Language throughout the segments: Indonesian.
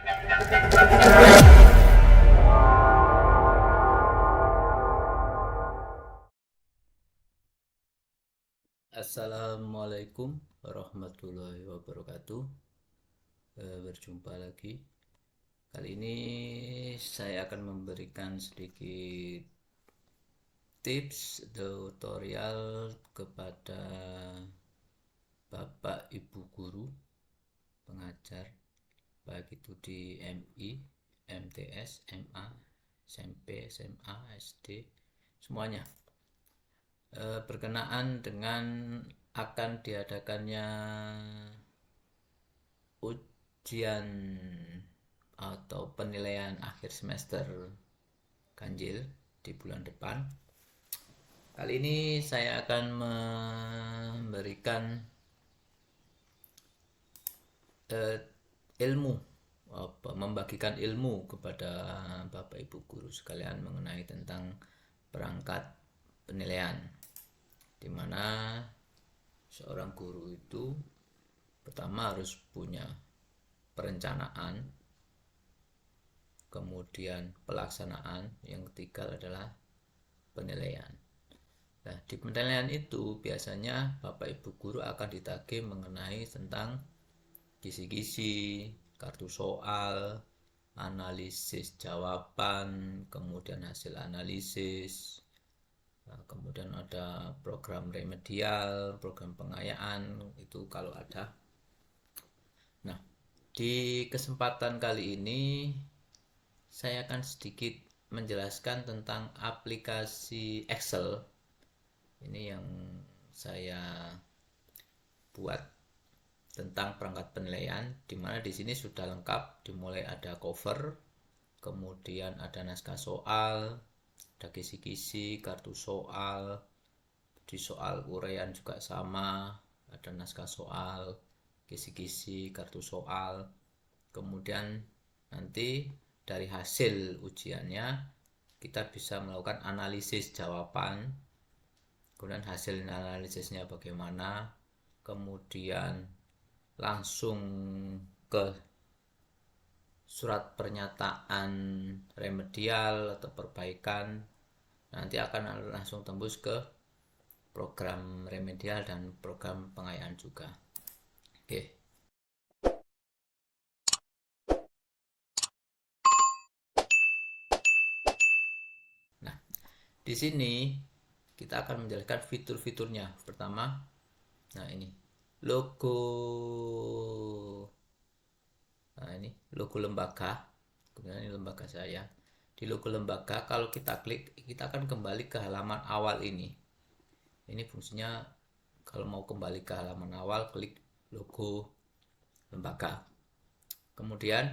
Assalamualaikum warahmatullahi wabarakatuh. Berjumpa lagi. Kali ini saya akan memberikan sedikit tips tutorial kepada Bapak Ibu guru pengajar, baik itu di MI, MTS, MA, SMP, SMA, SD, semuanya. Berkenaan dengan akan diadakannya ujian atau penilaian akhir semester ganjil di bulan depan. Kali ini saya akan memberikan ilmu, membagikan ilmu kepada Bapak Ibu guru sekalian mengenai tentang perangkat penilaian, di mana seorang guru itu pertama harus punya perencanaan, kemudian pelaksanaan, yang ketiga adalah penilaian. Nah, di penilaian itu biasanya Bapak Ibu guru akan ditagih mengenai tentang kisi-kisi, kartu soal, analisis jawaban, kemudian hasil analisis, kemudian ada program remedial, program pengayaan, itu kalau ada. Nah, di kesempatan kali ini saya akan sedikit menjelaskan tentang aplikasi Excel. Ini yang saya buat tentang perangkat penilaian, di mana di sini sudah lengkap, dimulai ada cover, kemudian ada naskah soal, ada kisi-kisi, kartu soal, di soal uraian juga sama, ada naskah soal, kisi-kisi, kartu soal. Kemudian nanti dari hasil ujiannya kita bisa melakukan analisis jawaban, kemudian hasil analisisnya bagaimana, kemudian langsung ke surat pernyataan remedial atau perbaikan, nanti akan langsung tembus ke program remedial dan program pengayaan juga. Oke. Nah, di sini kita akan menjelaskan fitur-fiturnya. Pertama, nah ini logo. Nah, ini logo lembaga. Kemudian ini lembaga saya. Di logo lembaga, kalau kita klik, kita akan kembali ke halaman awal ini. Ini fungsinya kalau mau kembali ke halaman awal, klik logo lembaga. Kemudian,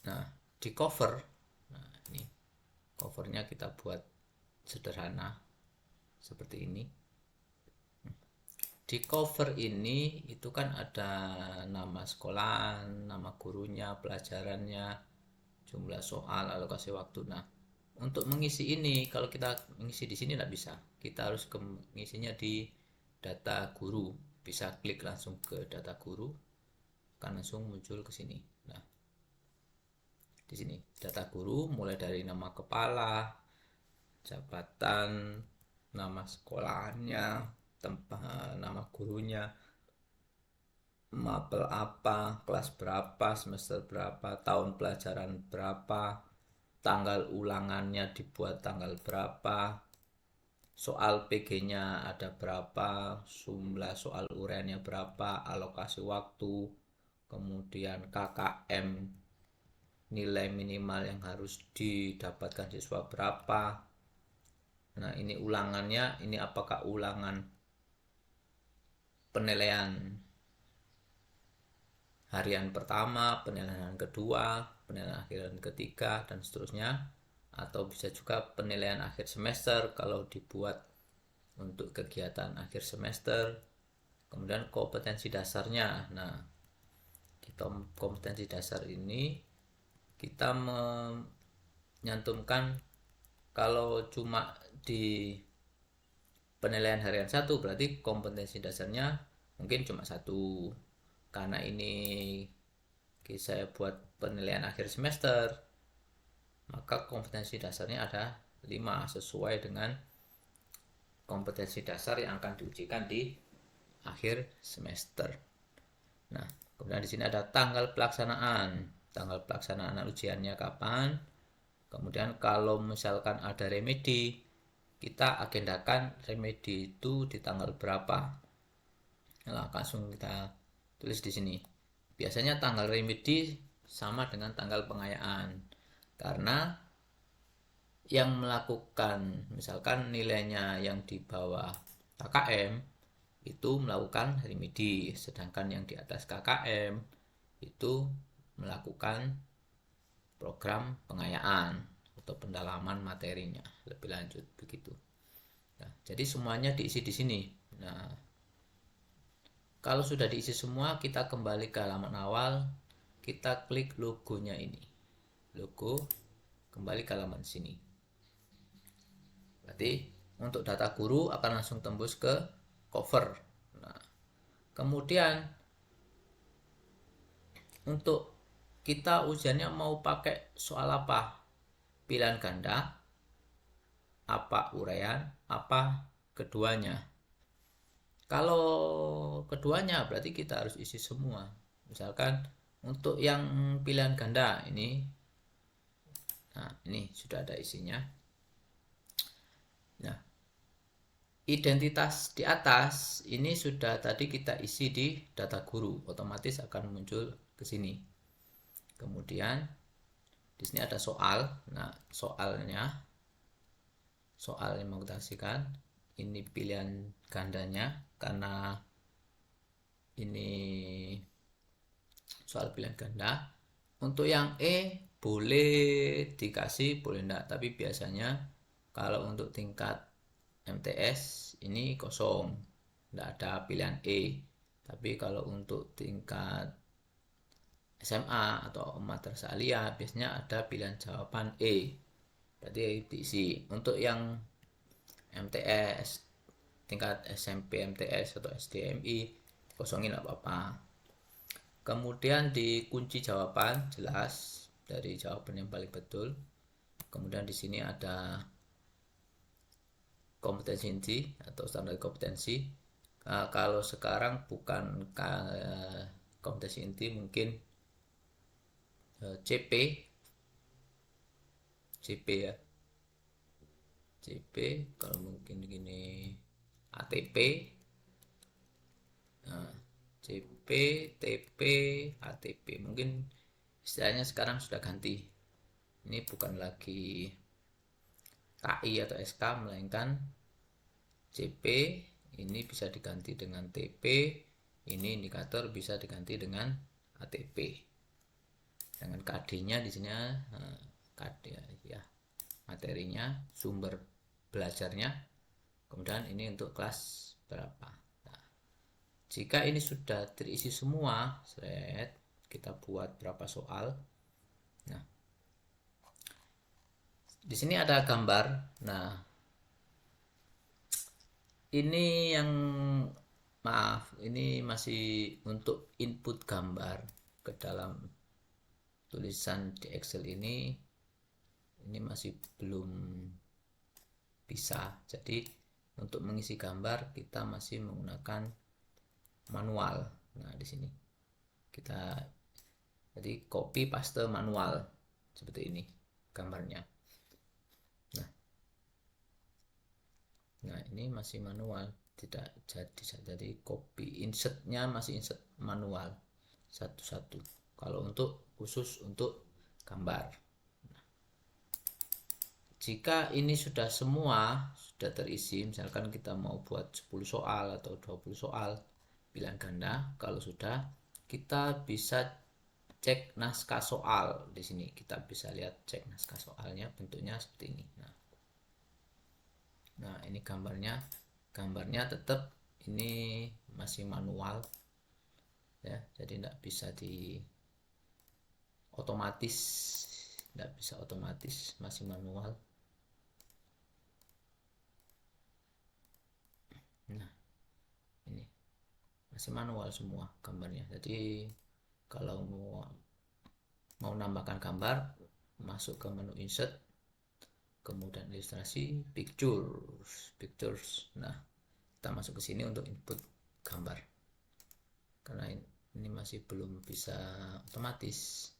nah di cover, nah ini covernya kita buat sederhana seperti ini. Di cover ini itu kan ada nama sekolah, nama gurunya, pelajarannya, jumlah soal, alokasi waktu. Nah, untuk mengisi ini, kalau kita mengisi di sini tidak bisa. Kita harus mengisinya di data guru. Bisa klik langsung ke data guru, akan langsung muncul ke sini. Nah, di sini data guru mulai dari nama kepala, jabatan, nama sekolahnya, tempat, nama gurunya, mapel apa, kelas berapa, semester berapa, tahun pelajaran berapa, tanggal ulangannya dibuat tanggal berapa, soal PG-nya ada berapa, jumlah soal uraiannya berapa, alokasi waktu, kemudian KKM, nilai minimal yang harus didapatkan siswa berapa. Nah, ini ulangannya, ini apakah ulangan penilaian harian pertama, penilaian kedua, penilaian akhir ketiga, dan seterusnya. Atau bisa juga penilaian akhir semester kalau dibuat untuk kegiatan akhir semester. Kemudian kompetensi dasarnya. Nah, di kompetensi dasar ini kita menyantumkan kalau cuma di penilaian harian 1 berarti kompetensi dasarnya mungkin cuma 1, karena ini saya buat penilaian akhir semester, maka kompetensi dasarnya ada 5 sesuai dengan kompetensi dasar yang akan diujikan di akhir semester. Nah, kemudian di sini ada tanggal pelaksanaan. Tanggal pelaksanaan ujiannya kapan? Kemudian kalau misalkan ada remedi, kita agendakan remedi itu di tanggal berapa. Nah, langsung kita tulis di sini. Biasanya tanggal remedi sama dengan tanggal pengayaan. Karena yang melakukan misalkan nilainya yang di bawah KKM itu melakukan remedi, sedangkan yang di atas KKM itu melakukan program pengayaan atau pendalaman materinya lebih lanjut begitu. Nah, jadi semuanya diisi di sini. Nah, kalau sudah diisi semua, kita kembali ke halaman awal, kita klik logonya ini. Logo, kembali ke halaman sini. Berarti untuk data guru akan langsung tembus ke cover. Nah, kemudian untuk kita ujiannya mau pakai soal apa? Pilihan ganda, apa uraian, apa keduanya. Kalau keduanya berarti kita harus isi semua. Misalkan untuk yang pilihan ganda ini, nah ini sudah ada isinya. Nah, identitas di atas ini sudah tadi kita isi di data guru, otomatis akan muncul ke sini. Kemudian di sini ada soal. Nah, soal yang mau kita kasihkan ini pilihan gandanya karena ini soal pilihan ganda. Untuk yang boleh dikasih, boleh enggak, tapi biasanya kalau untuk tingkat MTS ini kosong, enggak ada pilihan tapi kalau untuk tingkat SMA atau madrasah aliyah biasanya ada pilihan jawaban berarti diisi. Untuk yang MTS tingkat SMP MTS atau SDMI kosongin nggak apa-apa. Kemudian di kunci jawaban jelas dari jawaban yang paling betul. Kemudian di sini ada kompetensi inti atau standar kompetensi. Kalau sekarang bukan kompetensi inti, mungkin CP ya. CP kalau mungkin gini ATP. Nah, CP, TP, ATP mungkin istilahnya sekarang sudah ganti. Ini bukan lagi KI atau SK melainkan CP. Ini bisa diganti dengan TP. Ini indikator bisa diganti dengan ATP. Dengan KD-nya di sini KD ya, materinya, sumber belajarnya. Kemudian ini untuk kelas berapa. Nah, jika ini sudah terisi semua, kita buat berapa soal. Nah, di sini ada gambar. Nah, ini yang maaf, ini masih untuk input gambar ke dalam tulisan di Excel ini masih belum bisa. Jadi untuk mengisi gambar kita masih menggunakan manual. Nah, di sini kita jadi copy paste manual seperti ini gambarnya. Nah, ini masih manual, tidak jadi copy, insertnya masih insert manual satu-satu. Kalau untuk khusus untuk gambar. Nah, jika ini sudah semua sudah terisi, misalkan kita mau buat 10 soal atau 20 soal pilihan ganda, kalau sudah kita bisa cek naskah soal. Di sini kita bisa lihat cek naskah soalnya, bentuknya seperti ini. Nah, ini gambarnya tetap ini masih manual ya, jadi tidak bisa otomatis, masih manual. Nah, ini masih manual semua gambarnya. Jadi kalau mau mau nambahkan gambar, masuk ke menu insert, kemudian ilustrasi, pictures. Nah, kita masuk ke sini untuk input gambar karena ini masih belum bisa otomatis.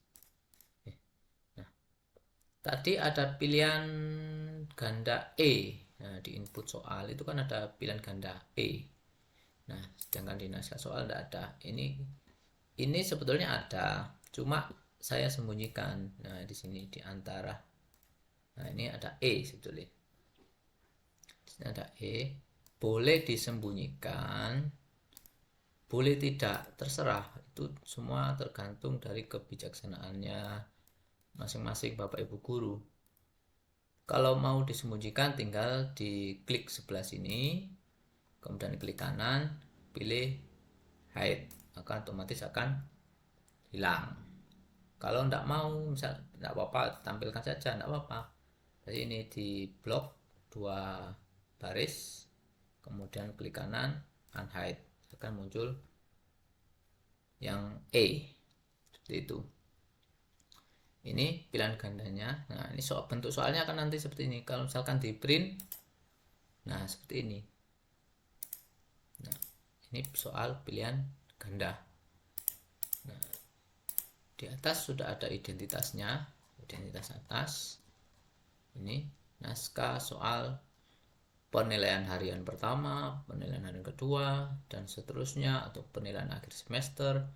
Nah, tadi ada pilihan ganda E. Nah, di input soal itu kan ada pilihan ganda E. Nah, sedangkan di naskah soal tidak ada. Ini sebetulnya ada, cuma saya sembunyikan. Nah, di sini di antara. Nah, ini ada E sebetulnya. Di sini ada E. Boleh disembunyikan, boleh tidak, terserah. Itu semua tergantung dari kebijaksanaannya masing-masing Bapak Ibu guru. Kalau mau disembunyikan tinggal diklik sebelah sini, kemudian klik kanan, pilih hide, maka otomatis akan hilang. Kalau tidak mau, misal tidak apa-apa, tampilkan saja, tidak apa-apa. Jadi ini di blok 2 baris, kemudian klik kanan, unhide, akan muncul yang E, seperti itu. Ini pilihan gandanya. Nah, ini bentuk soalnya akan nanti seperti ini. Kalau misalkan di print, nah seperti ini. Nah, ini soal pilihan ganda. Nah, di atas sudah ada identitasnya, identitas atas. Ini naskah soal penilaian harian pertama, penilaian harian kedua, dan seterusnya, atau penilaian akhir semester,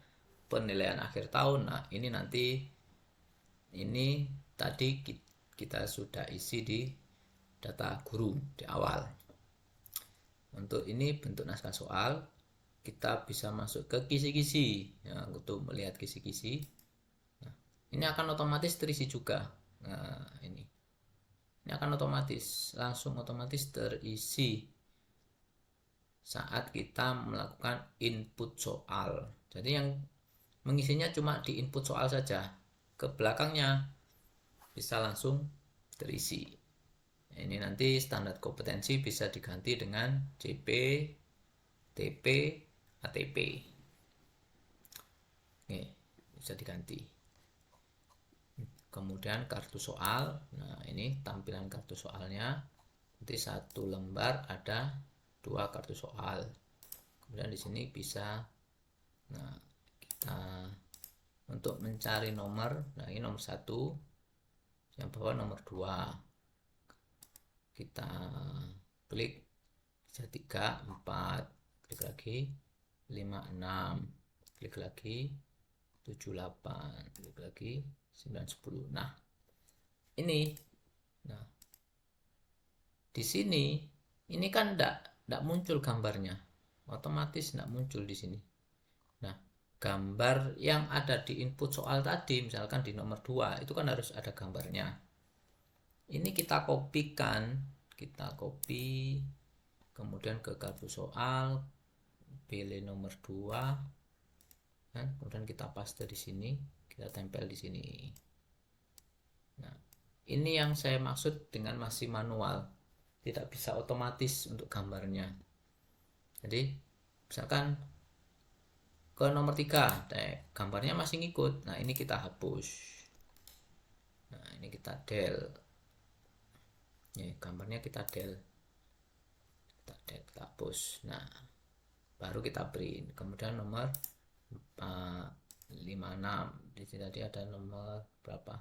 penilaian akhir tahun. Nah, ini nanti ini tadi kita sudah isi di data guru di awal. Untuk ini bentuk naskah soal, kita bisa masuk ke kisi-kisi ya, untuk melihat kisi-kisi. Nah, ini akan otomatis terisi juga. Nah, ini akan langsung otomatis terisi saat kita melakukan input soal. Jadi yang mengisinya cuma di input soal saja, ke belakangnya bisa langsung terisi. Ini nanti standar kompetensi bisa diganti dengan CP, TP, ATP. Oke, bisa diganti. Kemudian kartu soal. Nah, ini tampilan kartu soalnya. Nanti satu lembar ada 2 kartu soal. Kemudian di sini bisa, nah kita untuk mencari nomor. Nah, ini nomor 1, yang bawah nomor 2. Kita klik, bisa 3, 4, klik lagi, 5, 6, klik lagi, 7, 8, klik lagi, 9, 10. Nah, ini. Nah, di sini ini kan enggak muncul gambarnya. Otomatis enggak muncul di sini. Nah, gambar yang ada di input soal tadi, misalkan di nomor 2, itu kan harus ada gambarnya. Ini kita kopikan, kita copy, kemudian ke kartu soal, pilih nomor 2, kan? Kemudian kita paste di sini, kita tempel di sini. Nah, ini yang saya maksud dengan masih manual, tidak bisa otomatis untuk gambarnya. Jadi, misalkan ke nomor 3, gambarnya masih ngikut. Nah, ini kita hapus. Nah, ini kita del. Ini gambarnya kita del, kita hapus. Nah, baru kita print. Kemudian nomor 56. Di sini tadi ada nomor berapa?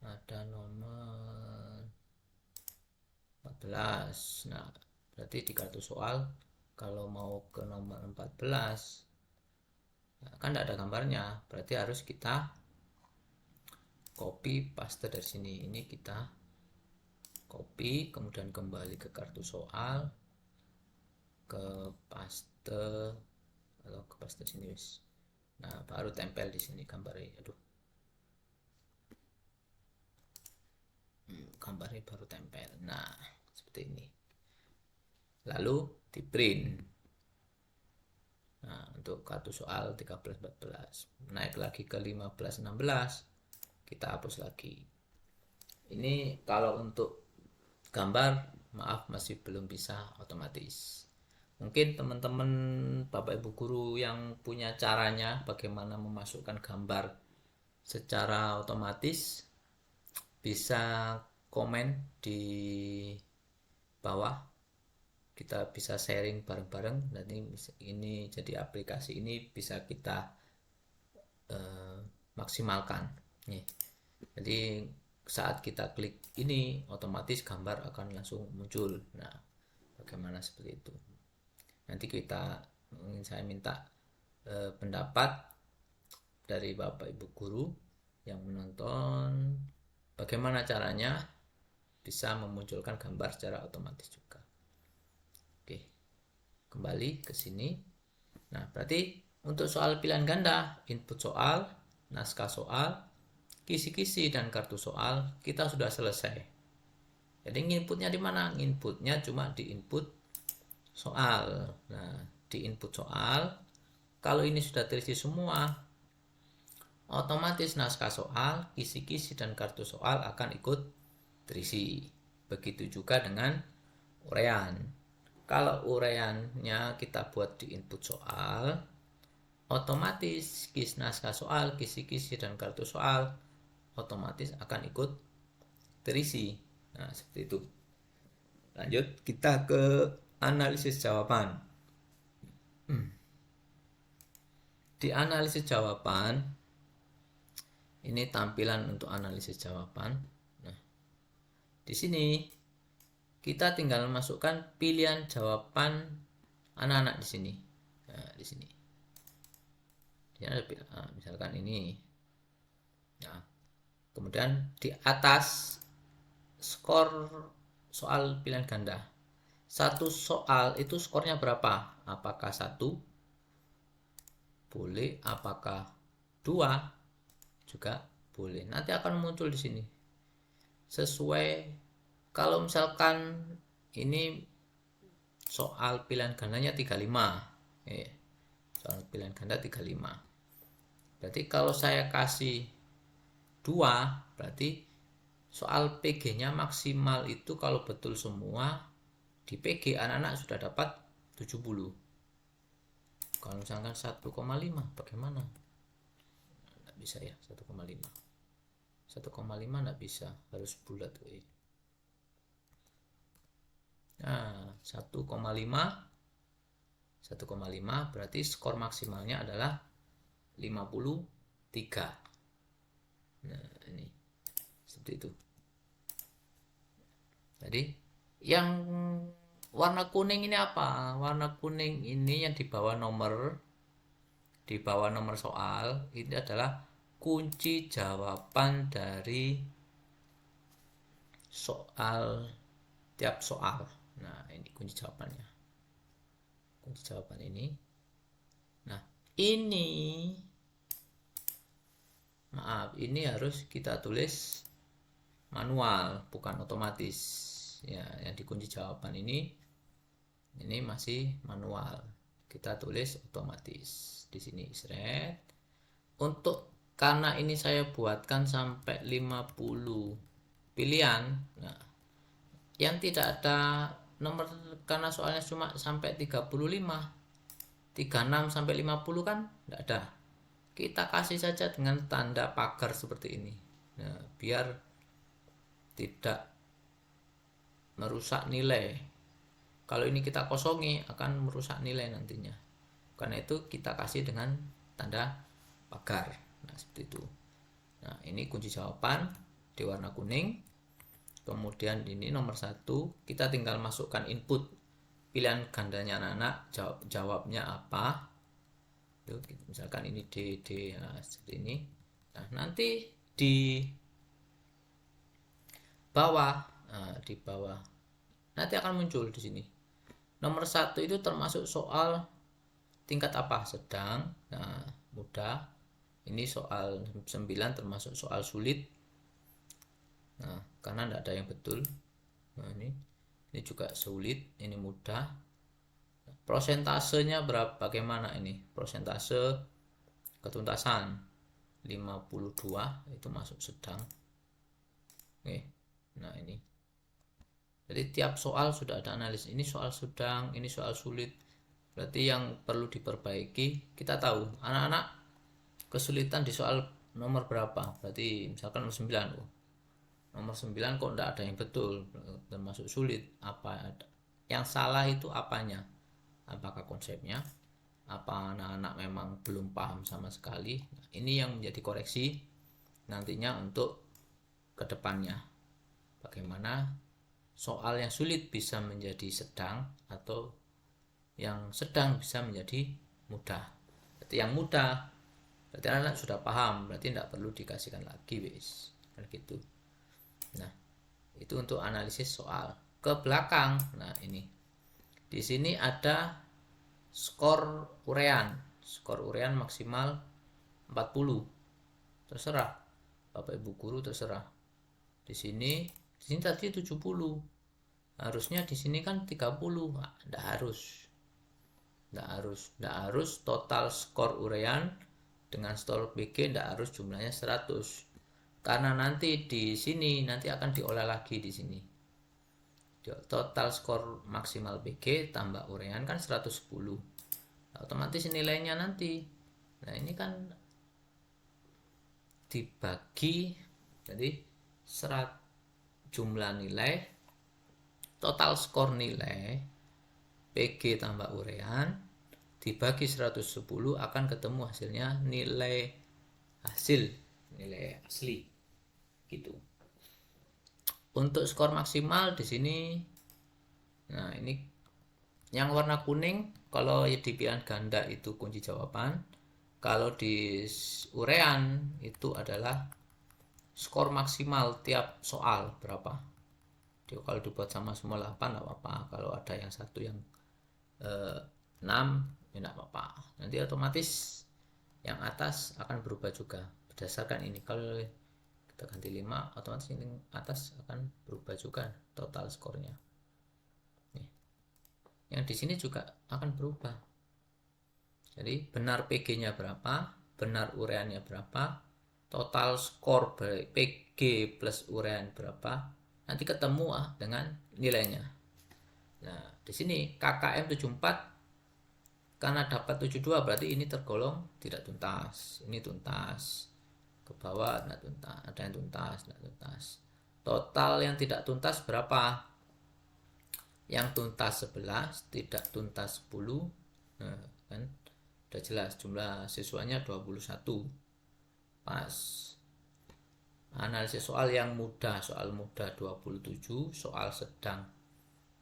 Ada nomor 14. Nah, berarti di kartu soal kalau mau ke nomor 14, nah, kan tidak ada gambarnya, berarti harus kita copy paste dari sini. Ini kita copy, kemudian kembali ke kartu soal, ke paste, atau ke paste sini wis. Nah, baru tempel di sini gambarnya. Aduh, gambarnya baru tempel. Nah, seperti ini. Lalu di print. Nah, untuk kartu soal 13-14, naik lagi ke 15-16, kita hapus lagi. Ini kalau untuk gambar, maaf masih belum bisa otomatis. Mungkin teman-teman Bapak Ibu guru yang punya caranya bagaimana memasukkan gambar secara otomatis bisa komen di bawah. Kita bisa sharing bareng-bareng. Nanti ini jadi aplikasi ini bisa kita maksimalkan. Nih. Jadi saat kita klik ini otomatis gambar akan langsung muncul. Nah, bagaimana seperti itu? Nanti saya minta pendapat dari Bapak Ibu guru yang menonton bagaimana caranya bisa memunculkan gambar secara otomatis juga. Oke, kembali ke sini. Nah, berarti untuk soal pilihan ganda, input soal, naskah soal, kisi-kisi dan kartu soal kita sudah selesai. Jadi inputnya di mana? Inputnya cuma di input soal. Nah, di input soal, kalau ini sudah terisi semua, otomatis naskah soal, kisi-kisi dan kartu soal akan ikut terisi. Begitu juga dengan uraian. Kalau uraiannya kita buat di input soal, otomatis naskah soal, kisi-kisi dan kartu soal otomatis akan ikut terisi. Nah, seperti itu. Lanjut kita ke analisis jawaban. Di analisis jawaban ini tampilan untuk analisis jawaban. Nah, di sini kita tinggal masukkan pilihan jawaban anak-anak di sini. Nah, di sini. Misalkan ini. Nah, kemudian di atas skor soal pilihan ganda. Satu soal itu skornya berapa? Apakah 1? Boleh. Apakah 2? Juga boleh. Nanti akan muncul di sini. Sesuai kalau misalkan ini soal pilihan gandanya 35. Soal pilihan ganda 35. Berarti kalau saya kasih 2, berarti soal PG-nya maksimal itu kalau betul semua di PG anak-anak sudah dapat 70. Kalau misalkan 1,5 bagaimana? Nggak bisa ya, 1,5. 1,5 nggak bisa, harus bulat. Nah, 1,5 berarti skor maksimalnya adalah 53. Nah, ini seperti itu. Jadi yang warna kuning ini apa? Warna kuning ini yang di bawah nomor soal ini adalah kunci jawaban dari tiap soal. Nah, ini kunci jawabannya. Kunci jawaban ini. Nah, ini harus kita tulis manual, bukan otomatis. Ya, yang di kunci jawaban ini masih manual. Kita tulis otomatis di sini thread. Untuk karena ini saya buatkan sampai 50 pilihan. Nah, yang tidak ada nomor karena soalnya cuma sampai 35, 36 sampai 50 kan tidak ada. Kita kasih saja dengan tanda pagar seperti ini. Nah, biar tidak merusak nilai. Kalau ini kita kosongi akan merusak nilai nantinya. Karena itu kita kasih dengan tanda pagar. Nah, seperti itu. Nah, ini kunci jawaban di warna kuning. Kemudian ini nomor 1, kita tinggal masukkan input pilihan gandanya anak-anak, jawabnya apa. Misalkan ini D, nah, seperti ini. Nah, nanti di bawah nanti akan muncul di sini. Nomor 1 itu termasuk soal tingkat apa? Sedang. Nah, mudah. Ini soal 9 termasuk soal sulit. Nah, karena tidak ada yang betul. Nah, ini juga sulit, ini mudah. Prosentasenya berapa? Bagaimana ini? Prosentase ketuntasan 52 itu masuk sedang. Oke. Nah, ini. Jadi tiap soal sudah ada analis. Ini soal sedang, ini soal sulit. Berarti yang perlu diperbaiki, kita tahu anak-anak kesulitan di soal nomor berapa. Berarti misalkan nomor 9. Nomor 9 kok enggak ada yang betul, termasuk sulit. Apa yang salah itu apanya? Apakah konsepnya? Apa anak-anak memang belum paham sama sekali? Nah, ini yang menjadi koreksi nantinya untuk kedepannya. Bagaimana soal yang sulit bisa menjadi sedang atau yang sedang bisa menjadi mudah. Berarti yang mudah berarti anak sudah paham, berarti tidak perlu dikasihkan lagi wis. Kan gitu. Nah, itu untuk analisis soal. Ke belakang. Nah, ini. Di sini ada skor urean. Skor urean maksimal 40. Terserah. Bapak Ibu guru terserah. Di sini tadi 70. Harusnya di sini kan 30. Nah, enggak harus. Enggak harus total skor urean dengan skor BG enggak harus jumlahnya 100. Karena nanti di sini nanti akan diolah lagi di sini. Total skor maksimal BG tambah urean kan 110. Otomatis nilainya nanti. Nah, ini kan dibagi jadi jumlah nilai total skor nilai PG tambah urean dibagi 110 akan ketemu hasilnya nilai asli gitu. Untuk skor maksimal di sini, nah ini yang warna kuning kalau di pilihan ganda itu kunci jawaban, kalau di urean itu adalah skor maksimal tiap soal berapa. Jadi kalau dibuat sama semua 8 enggak apa-apa, kalau ada yang satu yang 6 ya enggak apa-apa. Nanti otomatis yang atas akan berubah juga berdasarkan ini. Kalau kita ganti 5, otomatis ini atas akan berubah juga total skornya. Nih. Yang di sini juga akan berubah. Jadi benar PG-nya berapa, benar ureannya berapa, total skor PG plus urean berapa, nanti ketemu dengan nilainya. Nah, di sini KKM 74 karena dapat 72 berarti ini tergolong tidak tuntas. Ini tuntas. Ke bawah tidak tuntas, ada yang tuntas, tidak tuntas. Total yang tidak tuntas berapa? Yang tuntas 11, tidak tuntas 10. Nah, kan udah jelas jumlah siswanya 21. Pas. Analisis soal yang mudah, soal mudah 27, soal sedang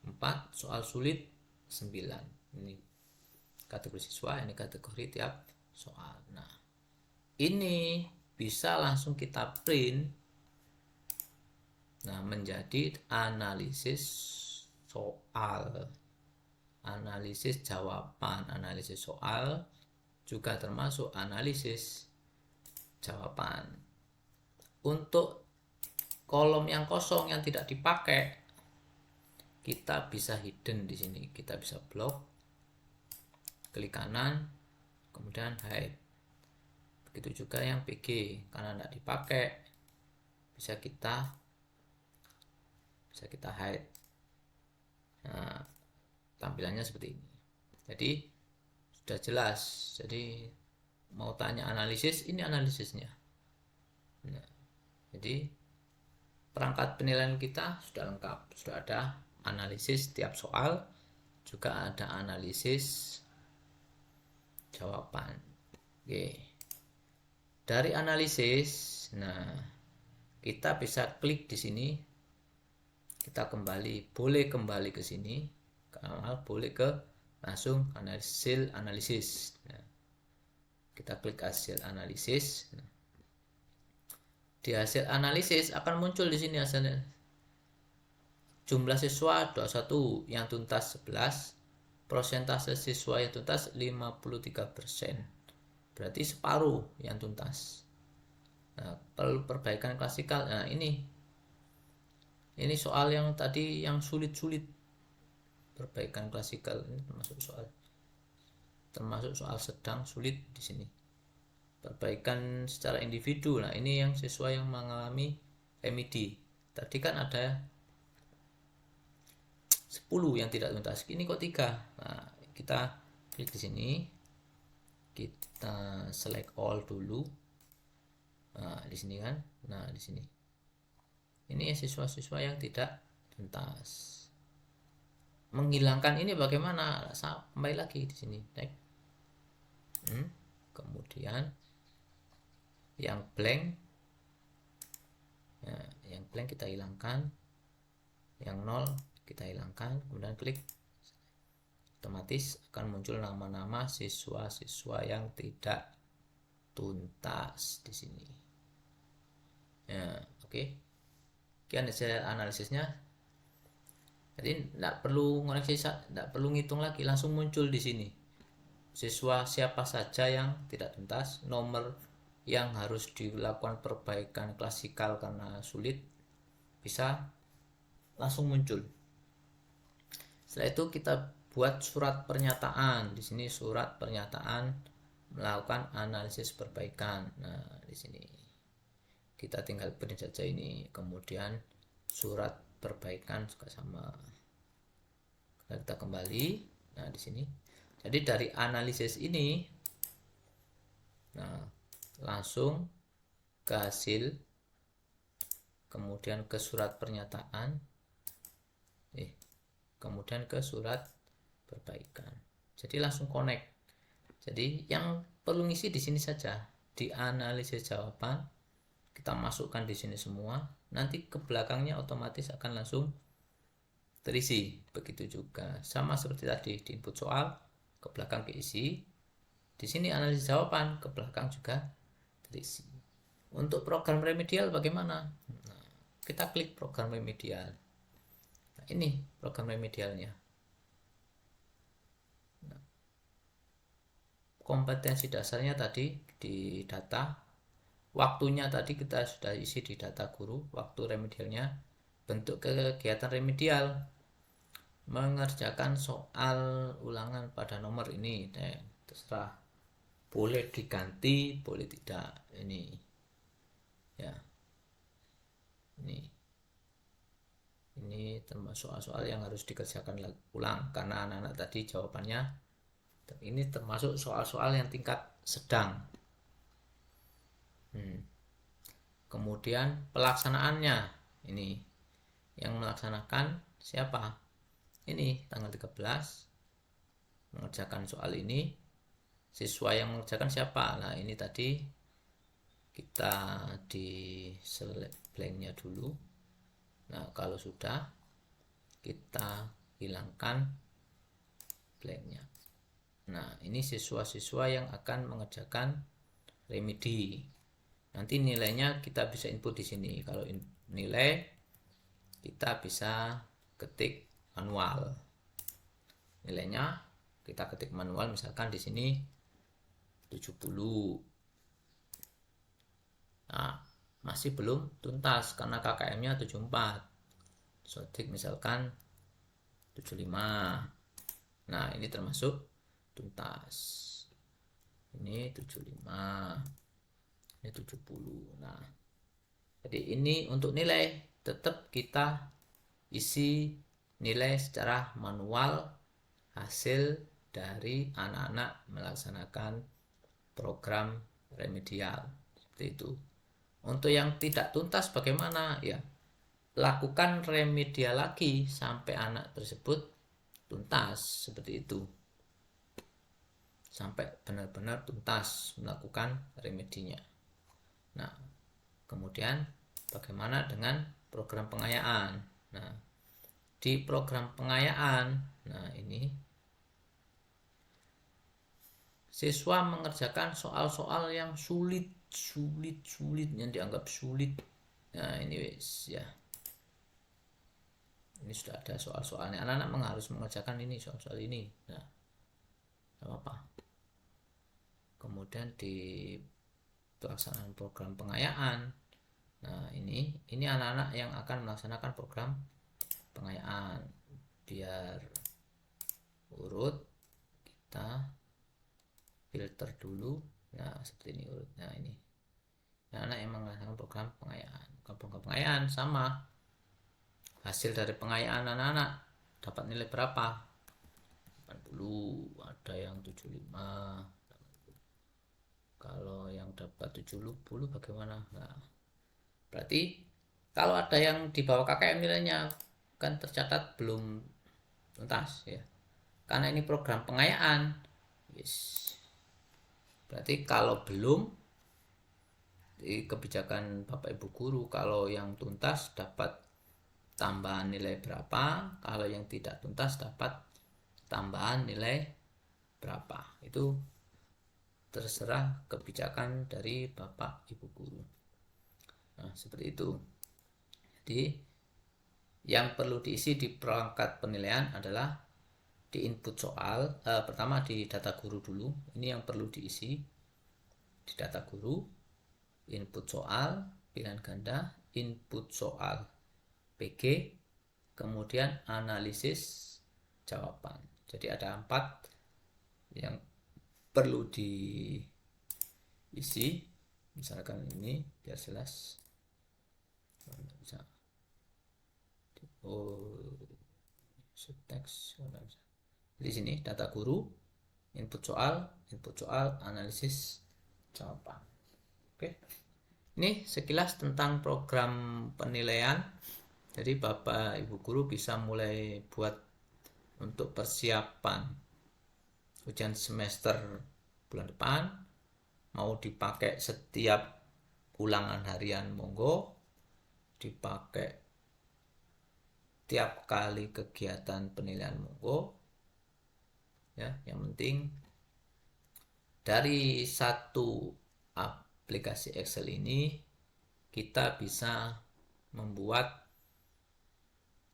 4, soal sulit 9. Ini kategori siswa, ini kategori tiap soal. Nah, ini bisa langsung kita print. Nah, menjadi analisis soal, analisis jawaban, analisis soal juga termasuk analisis jawaban. Untuk kolom yang kosong yang tidak dipakai, kita bisa hidden di sini. Kita bisa blok, klik kanan, kemudian hide. Begitu juga yang PG, karena tidak dipakai, bisa kita hide. Nah, tampilannya seperti ini. Jadi sudah jelas. Jadi mau tanya analisis, ini analisisnya. Nah, jadi perangkat penilaian kita sudah lengkap, sudah ada analisis tiap soal, juga ada analisis jawaban. Oke. Dari analisis, nah kita bisa klik di sini, kita boleh kembali ke sini, boleh ke langsung hasil analisis. Nah, kita klik hasil analisis. Nah, di hasil analisis akan muncul di sini hasilnya. Jumlah siswa 21, yang tuntas 11, persentase siswa yang tuntas 53%. Berarti separuh yang tuntas. Nah, perlu perbaikan klasikal. Nah, ini soal yang tadi yang sulit-sulit. Perbaikan klasikal ini termasuk soal sedang sulit di sini. Perbaikan secara individu. Nah, ini yang siswa yang mengalami remedi. Tadi kan ada 10 yang tidak tuntas. Ini kok 3. Nah, kita klik di sini, kita select all dulu. Nah, di sini kan. Nah, di sini. Ini siswa-siswa yang tidak tuntas. Menghilangkan ini bagaimana? Kembali lagi di sini. Kemudian yang blank, nah, yang blank kita hilangkan, yang nol kita hilangkan, kemudian klik, otomatis akan muncul nama-nama siswa-siswa yang tidak tuntas di sini. Ya, oke. Sekian analisisnya. Jadi tidak perlu ngoreksi, tidak perlu ngitung lagi, langsung muncul di sini. Siswa siapa saja yang tidak tuntas, nomor yang harus dilakukan perbaikan klasikal karena sulit, bisa langsung muncul. Setelah itu kita buat surat pernyataan. Di sini surat pernyataan melakukan analisis perbaikan. Nah, di sini kita tinggal print saja ini. Kemudian surat perbaikan juga sama. Kita kembali. Nah, di sini. Jadi dari analisis ini, nah, langsung ke hasil, kemudian ke surat pernyataan, kemudian ke surat perbaikan. Jadi langsung connect. Jadi yang perlu ngisi di sini saja, di analisis jawaban kita masukkan di sini semua. Nanti ke belakangnya otomatis akan langsung terisi. Begitu juga sama seperti tadi di input soal, ke belakang keisi. Di sini analisis jawaban, ke belakang juga terisi. Untuk program remedial bagaimana? Nah, kita klik program remedial. Nah, ini program remedialnya. Nah, kompetensi dasarnya tadi di data, waktunya tadi kita sudah isi di data guru, waktu remedialnya, bentuk kegiatan remedial, mengerjakan soal ulangan pada nomor ini, terserah, boleh diganti, boleh tidak, ini ya, ini termasuk soal-soal yang harus dikerjakan ulang karena anak-anak tadi jawabannya, ini termasuk soal-soal yang tingkat sedang. Kemudian pelaksanaannya, ini yang melaksanakan siapa? Ini tanggal 13 mengerjakan soal ini, siswa yang mengerjakan siapa? Nah, ini tadi kita di select blanknya dulu. Nah, kalau sudah kita hilangkan blanknya. Nah, ini siswa-siswa yang akan mengerjakan remedi. Nanti nilainya kita bisa input di sini. Kalau nilai kita bisa ketik manual. Nilainya kita ketik manual, misalkan di sini 70. Nah, masih belum tuntas karena KKM-nya 74. Sotik misalkan 75. Nah, ini termasuk tuntas. Ini 75. Ini 70. Nah, jadi ini untuk nilai tetap kita isi nilai secara manual hasil dari anak-anak melaksanakan program remedial. Seperti itu. Untuk yang tidak tuntas bagaimana? Ya, lakukan remedial lagi sampai anak tersebut tuntas, seperti itu. Sampai benar-benar tuntas melakukan remedinya. Nah, kemudian bagaimana dengan program pengayaan? Nah, di program pengayaan, nah ini siswa mengerjakan soal-soal yang sulit yang dianggap sulit. Nah, ini ya, ini sudah ada soal-soalnya, anak-anak harus mengerjakan ini, soal-soal ini. Nah, apa? Kemudian di pelaksanaan program pengayaan, nah ini anak-anak yang akan melaksanakan program pengayaan. Biar urut, kita filter dulu. Nah, seperti ini urut. Nah, ini anak yang melaksanakan program pengayaan. Program pengayaan sama, hasil dari pengayaan anak-anak dapat nilai berapa, 80, ada yang 75. Kalau yang dapat 70 bagaimana? Nah, berarti kalau ada yang di bawah KKM nilainya kan tercatat belum tuntas ya. Karena ini program pengayaan. Yes. Berarti kalau belum di kebijakan Bapak Ibu guru, kalau yang tuntas dapat tambahan nilai berapa, kalau yang tidak tuntas dapat tambahan nilai berapa. Itu terserah kebijakan dari Bapak Ibu guru. Nah, seperti itu. Jadi yang perlu diisi di perangkat penilaian adalah di input soal, pertama di data guru dulu. Ini yang perlu diisi di data guru. Input soal pilihan ganda, input soal PG, kemudian analisis jawaban. Jadi ada 4 yang perlu diisi. Misalkan ini biar jelas. Teks. Di sini data guru, input soal, analisis jawaban. Oke. Ini sekilas tentang program penilaian. Jadi Bapak Ibu guru bisa mulai buat untuk persiapan ujian semester bulan depan. Mau dipakai setiap ulangan harian monggo, dipakai tiap kali kegiatan penilaian monggo. Ya, yang penting dari satu aplikasi Excel ini kita bisa membuat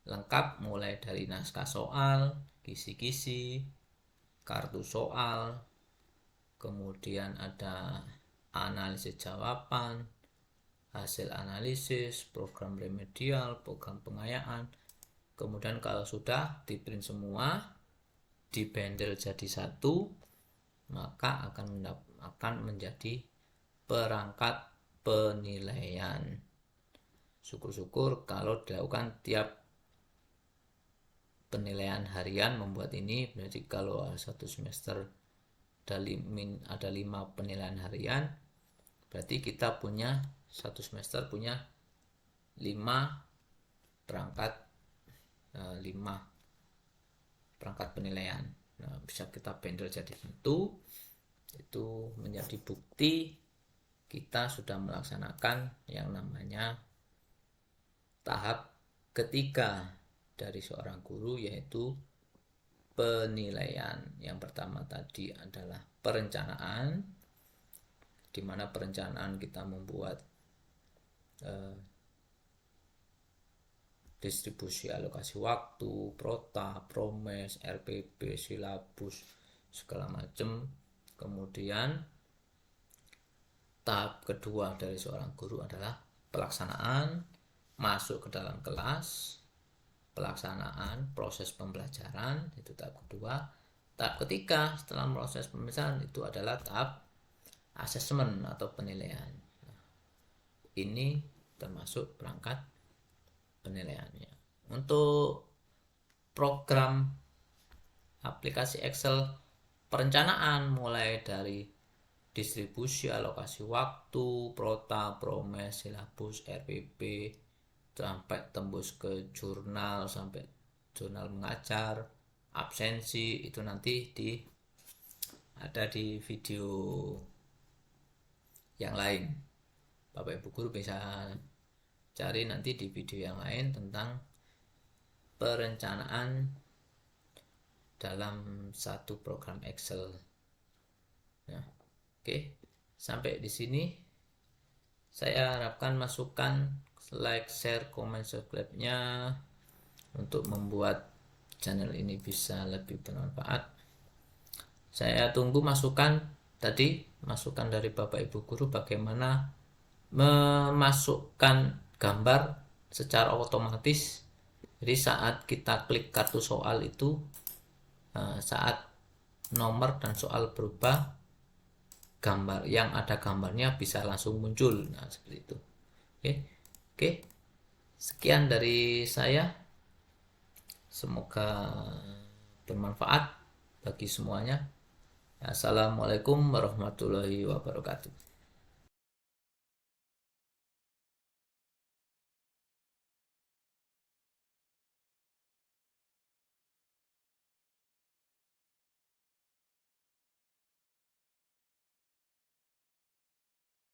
lengkap mulai dari naskah soal, kisi-kisi, kartu soal, kemudian ada analisis jawaban, hasil analisis, program remedial, program pengayaan. Kemudian kalau sudah di print semua, dibendel jadi satu, maka akan menjadi perangkat penilaian. Syukur-syukur kalau dilakukan tiap penilaian harian membuat ini. Berarti kalau satu semester ada 5 penilaian harian, berarti kita punya satu semester punya 5 perangkat 5 perangkat penilaian. Nah, bisa kita bendel jadi satu. Itu menjadi bukti kita sudah melaksanakan yang namanya tahap ketiga dari seorang guru, yaitu penilaian. Yang pertama tadi adalah perencanaan, di mana perencanaan kita membuat distribusi alokasi waktu, prota, promes, RPP, silabus, segala macam. Kemudian tahap kedua dari seorang guru adalah pelaksanaan, masuk ke dalam kelas, pelaksanaan proses pembelajaran, itu tahap kedua. Tahap ketiga setelah proses pembelajaran itu adalah tahap asesmen atau penilaian. Nah, ini termasuk perangkat penilaiannya. Untuk program aplikasi Excel perencanaan mulai dari distribusi alokasi waktu, prota, promes, silabus, RPP, sampai tembus ke jurnal, sampai jurnal mengajar, absensi, itu nanti ada di video yang lain. Bapak Ibu guru bisa cari nanti di video yang lain tentang perencanaan dalam satu program Excel. Nah, oke, sampai di sini saya harapkan masukan, like, share, komen, subscribe-nya untuk membuat channel ini bisa lebih bermanfaat. Saya tunggu masukan dari Bapak Ibu guru bagaimana memasukkan gambar secara otomatis. Jadi saat kita klik kartu soal itu, saat nomor dan soal berubah, gambar yang ada gambarnya bisa langsung muncul. Nah, seperti itu. Oke. Sekian dari saya. Semoga bermanfaat. bagi semuanya. Assalamualaikum warahmatullahi wabarakatuh.